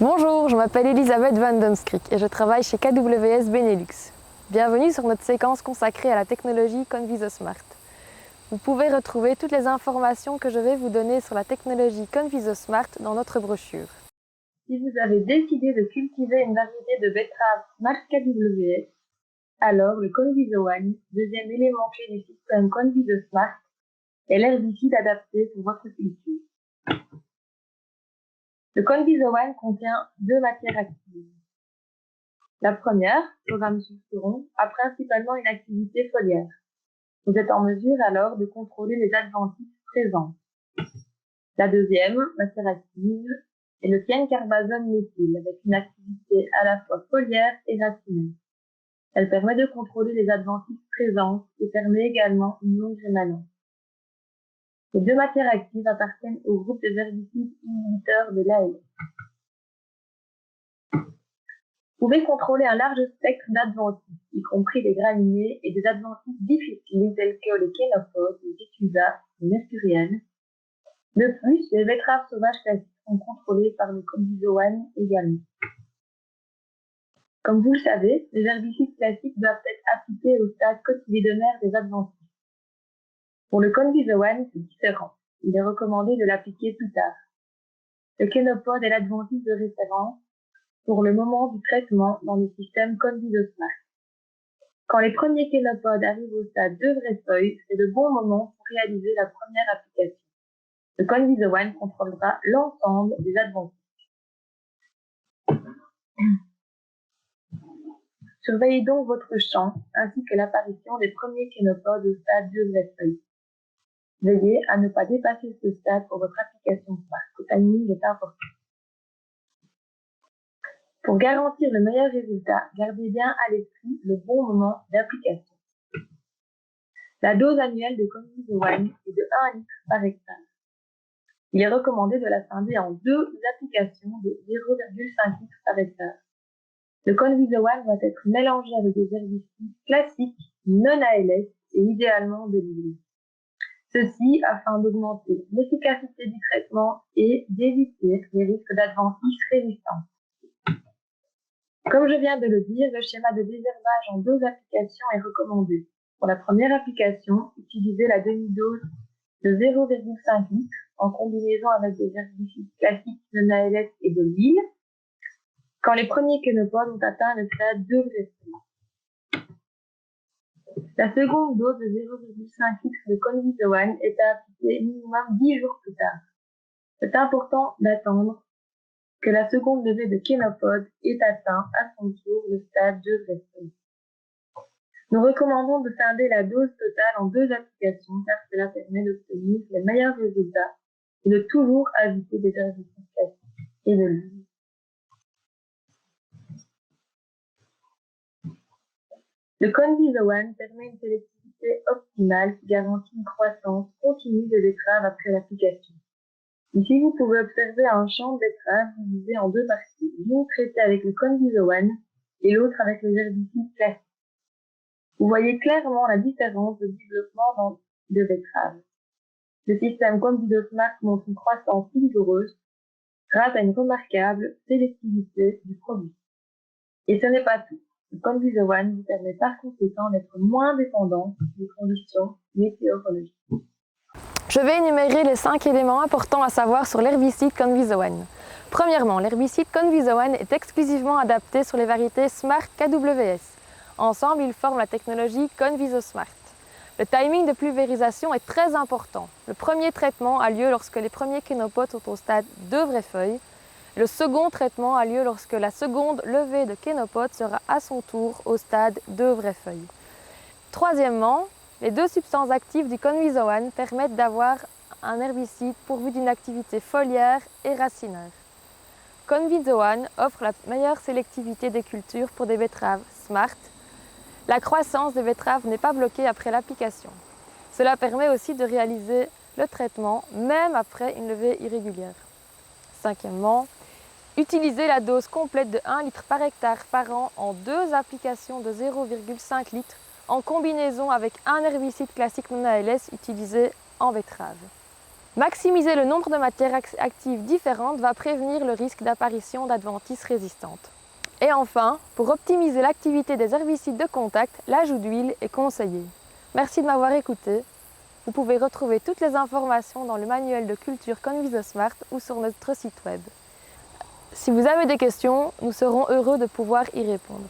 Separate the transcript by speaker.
Speaker 1: Bonjour, je m'appelle Elisabeth Van Donskrik et je travaille chez KWS Benelux. Bienvenue sur notre séquence consacrée à la technologie ConvisoSmart. Vous pouvez retrouver toutes les informations que je vais vous donner sur la technologie ConvisoSmart dans notre brochure.
Speaker 2: Si vous avez décidé de cultiver une variété de betteraves Smart KWS, alors le Conviso One, deuxième élément clé du système ConvisoSmart, est l'herbicide adapté pour votre culture. Le Conviso One contient deux matières actives. La première, Soramus a principalement une activité foliaire. Vous êtes en mesure alors de contrôler les adventices présents. La deuxième matière active est le thiène-carbazone méthyle avec une activité à la fois foliaire et racinaire. Elle permet de contrôler les adventices présentes et permet également une longue rémanence. Les deux matières actives appartiennent au groupe des herbicides inhibiteurs de l'ALS. Vous pouvez contrôler un large spectre d'adventices, y compris des graminées et des adventices difficiles tels que les kénopodes, les diffusas, les mercuriennes. De plus, les betteraves sauvages classiques sont contrôlées par le Conviso One également. Comme vous le savez, les herbicides classiques doivent être appliqués au stade cotylédonaire des adventices. Pour le Conviso One, c'est différent. Il est recommandé de l'appliquer plus tard. Le kénopode est l'adventice de référence pour le moment du traitement dans le système ConvisoSmart. Quand les premiers kénopodes arrivent au stade de vraies feuilles, c'est le bon moment pour réaliser la première application. Le Conviso One contrôlera l'ensemble des adventices. Surveillez donc votre champ ainsi que l'apparition des premiers kénopodes au stade de vraies feuilles. Veillez à ne pas dépasser ce stade pour votre application Smart. Le timing est important. Pour garantir le meilleur résultat, gardez bien à l'esprit le bon moment d'application. La dose annuelle de Conviso One est de 1 litre par hectare. Il est recommandé de la scinder en deux applications de 0,5 litres par hectare. Le Conviso One doit être mélangé avec des herbicides classiques, non ALS et idéalement de l'huile. Ceci afin d'augmenter l'efficacité du traitement et d'éviter les risques d'adventices résistants. Comme je viens de le dire, le schéma de désherbage en deux applications est recommandé. Pour la première application, utilisez la demi-dose de 0,5 litres en combinaison avec des herbicides classiques de l'ALS et de l'huile, quand les premiers kénopodes ont atteint le stade de vraies feuilles. La seconde dose de 0,5 litres de Conviso One est à appliquer minimum 10 jours plus tard. C'est important d'attendre que la seconde levée de kénopodes ait atteint à son tour le stade de vraies feuilles. Nous recommandons de scinder la dose totale en deux applications car cela permet d'obtenir les meilleurs résultats et de toujours éviter des herbicides classiques et de l'huile. Le Conviso One permet une sélectivité optimale qui garantit une croissance continue des betteraves après l'application. Ici, vous pouvez observer un champ de betteraves divisé en deux parties, l'une traitée avec le Conviso One et l'autre avec les herbicides classiques. Vous voyez clairement la différence de développement de betteraves. Le système ConvisoSmart montre une croissance vigoureuse grâce à une remarquable sélectivité du produit. Et ce n'est pas tout. Le Conviso One vous permet par conséquent d'être moins dépendant des conditions météorologiques.
Speaker 1: Je vais énumérer les 5 éléments importants à savoir sur l'herbicide Conviso One. Premièrement, l'herbicide Conviso One est exclusivement adapté sur les variétés Smart KWS. Ensemble, ils forment la technologie ConvisoSmart. Le timing de pulvérisation est très important. Le premier traitement a lieu lorsque les premiers kénopodes sont au stade de vraies feuilles. Le second traitement a lieu lorsque la seconde levée de kénopodes sera à son tour au stade de vraies feuilles. Troisièmement, les deux substances actives du Conviso One permettent d'avoir un herbicide pourvu d'une activité foliaire et racinaire. Conviso One offre la meilleure sélectivité des cultures pour des betteraves Smart. La croissance des betteraves n'est pas bloquée après l'application. Cela permet aussi de réaliser le traitement même après une levée irrégulière. Cinquièmement, utilisez la dose complète de 1 litre par hectare par an en deux applications de 0,5 litres en combinaison avec un herbicide classique non ALS utilisé en betterave. Maximiser le nombre de matières actives différentes va prévenir le risque d'apparition d'adventices résistantes. Et enfin, pour optimiser l'activité des herbicides de contact, l'ajout d'huile est conseillé. Merci de m'avoir écouté. Vous pouvez retrouver toutes les informations dans le manuel de culture ConvisoSmart ou sur notre site web. Si vous avez des questions, nous serons heureux de pouvoir y répondre.